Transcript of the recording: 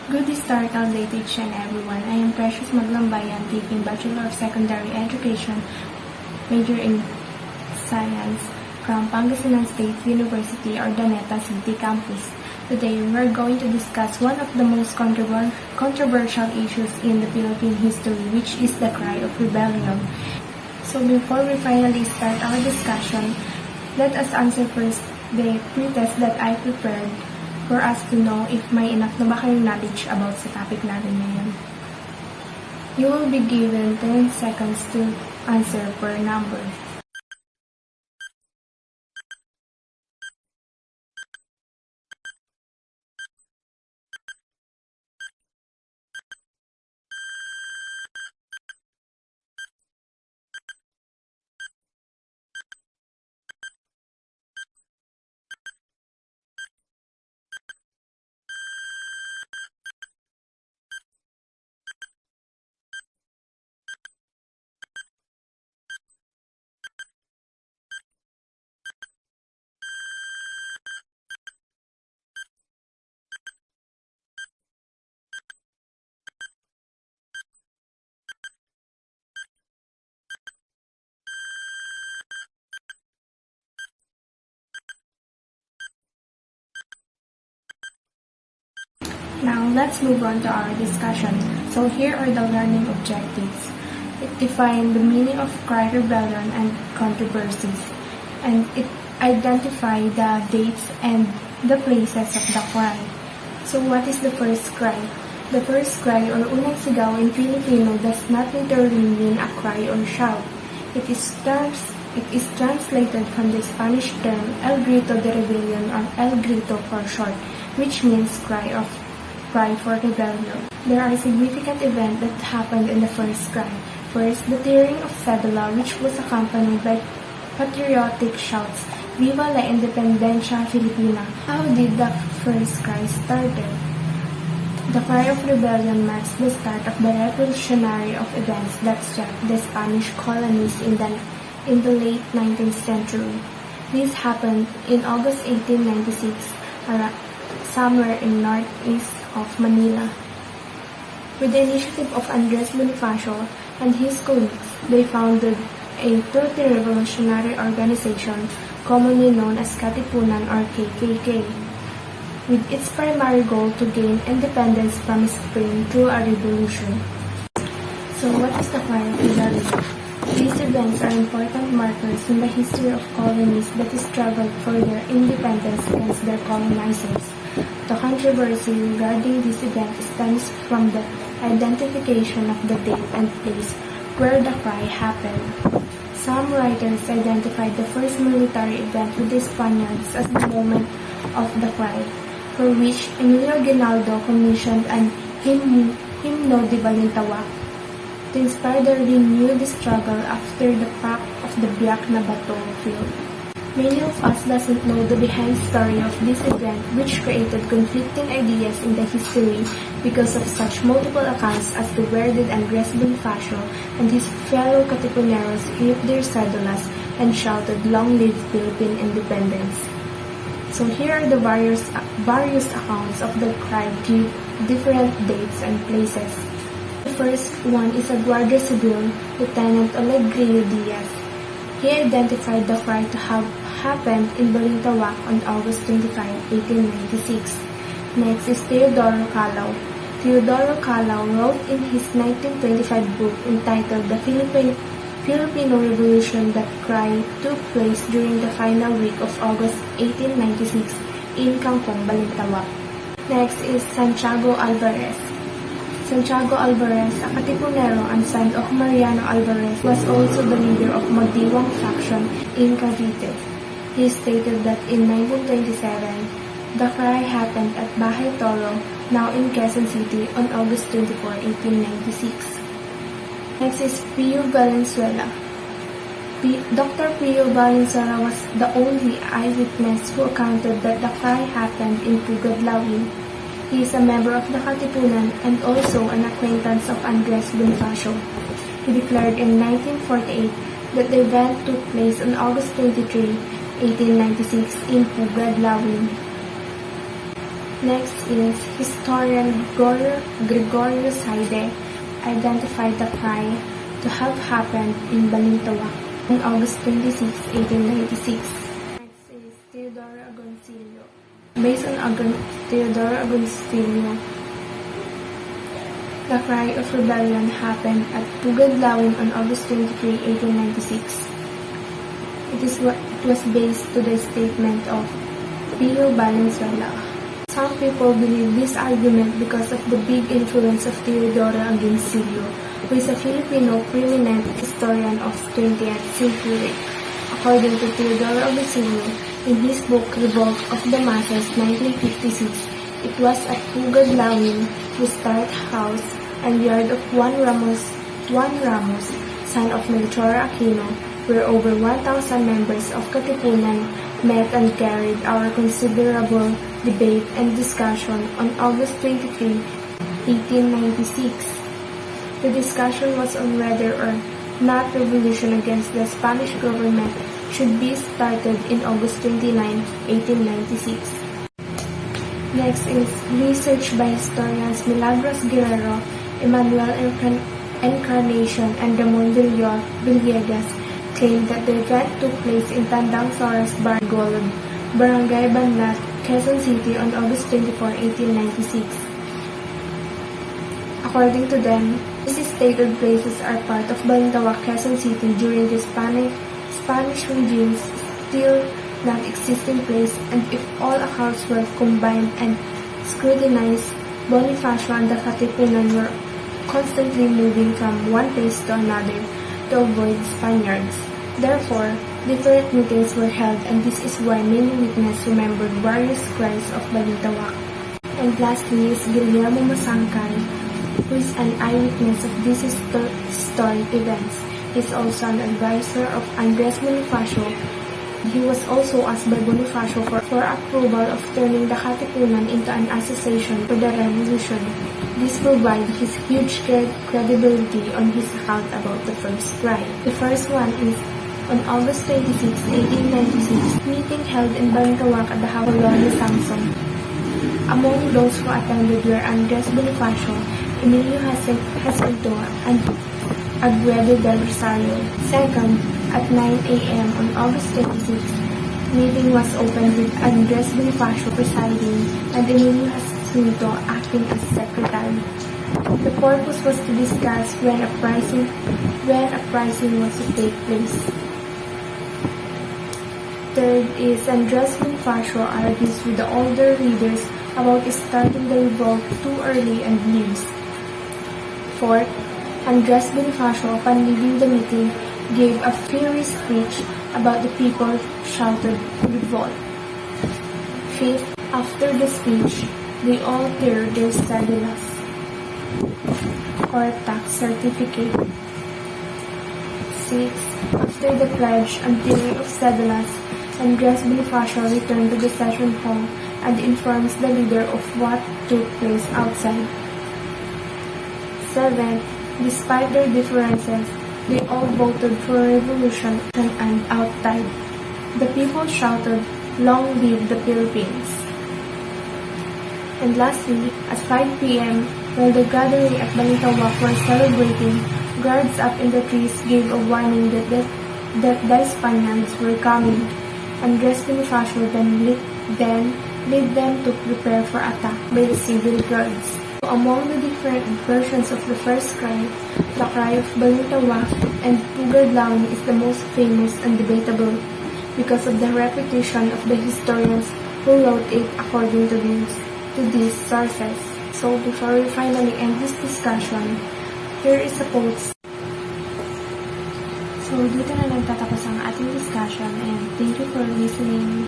Good historical day to each and everyone. I am Precious Maglambayan, taking Bachelor of Secondary Education, major in Science from Pangasinan State University or Daneta City Campus. Today, we're going to discuss one of the most controversial issues in the Philippine history, which is the cry of rebellion. So before we finally start our discussion, let us answer first the pre-test that I prepared for us to know if may enough na ba kayong knowledge about sa topic natin ngayon. You will be given 10 seconds to answer per number. Now, let's move on to our discussion. So here are the learning objectives. It defines the meaning of cry, rebellion, and controversies. And it identifies the dates and the places of the cry. So what is the first cry? The first cry or unang sigaw in Filipino does not literally mean a cry or shout. It is translated from the Spanish term El Grito de Rebelión or El Grito for short, which means cry for rebellion. There are significant events that happened in the first cry. First, the tearing of cedula, which was accompanied by patriotic shouts, Viva la Independencia Filipina. How did the first cry started? The cry of rebellion marks the start of the revolutionary of events that swept the Spanish colonies in the late 19th century. This happened in August 1896, somewhere in northeast of Manila. With the initiative of Andres Bonifacio and his colleagues, they founded a Philippine Revolutionary Organization, commonly known as Katipunan or KKK, with its primary goal to gain independence from Spain through a revolution. So what is the cry of rebellion? These events are important markers in the history of colonies that struggled for their independence against their colonizers. The controversy regarding this event stems from the identification of the date and place where the cry happened. Some writers identified the first military event with the Spaniards as the moment of the cry, for which Emilio Aguinaldo commissioned an hymno de Balintawak to inspire the renewed struggle after the Pact of the Biak na battlefield. Many of us doesn't know the behind story of this event, which created conflicting ideas in the history because of such multiple accounts as to where did Andres Bonifacio and his fellow Katipuneros hit their cedulas and shouted, "Long live Philippine independence." So here are the various accounts of the cry give different dates and places. The first one is a Guardia Civil, Lieutenant Oleg Grillo Diaz. He identified the cry to have happened in Balintawak on August 25, 1896. Next is Teodoro Calao. Teodoro Calao wrote in his 1925 book entitled The Filipino Revolution that cry took place during the final week of August 1896 in Kangkong, Balintawak. Next is Santiago Alvarez. Santiago Alvarez, a Katipunero and son of Mariano Alvarez, was also the leader of Magdiwang faction in Cavite. He stated that in 1927, the cry happened at Bahay Toro, now in Quezon City, on August 24, 1896. Next is Pio Valenzuela. Dr. Pio Valenzuela was the only eyewitness who accounted that the cry happened in Pugad, Lawin. He is a member of the Katipunan and also an acquaintance of Andres Bonifacio. He declared in 1948 that the event took place on August 23, 1896 in Pugad, Lawin. Next is historian Gregorio Saide identified the cry to have happened in Balintawak on August 26, 1896. Next is Teodoro Agoncillo. Based on Teodoro Agoncillo, the cry of rebellion happened at Pugadlawin on August 23, 1896. It was based to the statement of Pio Valenzuela. Some people believe this argument because of the big influence of Teodoro Agoncillo, who is a Filipino preeminent historian of 20th century. According to Teodoro Agoncillo, in his book Revolt of the Masses 1956, it was at Pugadlawin, the start house and yard of Juan Ramos, son of Melchor Aquino, where over 1,000 members of Katipunan met and carried our considerable debate and discussion on August 23, 1896. The discussion was on whether or not revolution against the Spanish government should be started in August 29, 1896. Next is research by historians Milagros Guerrero, Emmanuel Encarnacion, and Ramon Villegas claimed that the event took place in Tandang Soras Barangay Barangay Banlat, Quezon City on August 24, 1896. According to them, these stated places are part of Balintawak, Quezon City during the Spanish regime's still not existing place, and if all accounts were combined and scrutinized, Bonifacio and the Katipunan were constantly moving from one place to another to avoid Spaniards. Therefore, different meetings were held, and this is why many witnesses remembered various cries of Balintawak. And lastly is Guillermo Masangkay, who is an eyewitness of these historic events. He is also an advisor of Andres Bonifacio. He was also asked by Bonifacio for approval of turning the Katipunan into an association for the revolution. This provides his huge credibility on his account about the first cry. The first one is on August 26, 1896, meeting held in Balintawak at the house of Lolo Samson. Among those who attended were Andres Bonifacio, Emilio Jacinto, and Aguedo del Rosario. Second, at 9 a.m. on August 26, meeting was opened with Andres Bonifacio presiding and Emilio Jacinto acting as secretary. The purpose was to discuss when uprising was to take place. Third is Andres Bonifacio argues with the older leaders about starting the revolt too early and leaves. Fourth, Andres Bonifacio, upon leaving the meeting, gave a fiery speech about the people shouted revolt. Fifth, after the speech, they all tear their cedulas or tax certificate. Sixth, after the pledge and tearing of cedulas, Andres Bonifacio returned to the session hall and informs the leader of what took place outside. Seventh, despite their differences, they all voted for revolution and outside. The people shouted, "Long live the Philippines!" And lastly, at 5 p.m., while the gathering at Balintawak were celebrating, guards up in the trees gave a warning that the Spaniards were coming. Andres Bonifacio then led them to prepare for attack by the civil guards. So among the different versions of the first cry, the cry of Balintawak and Pugadlawin is the most famous and debatable because of the repetition of the historians who wrote it according to these sources. So before we finally end this discussion, here is a quote. So dito na nagtatapos ang ating discussion, and thank you for listening.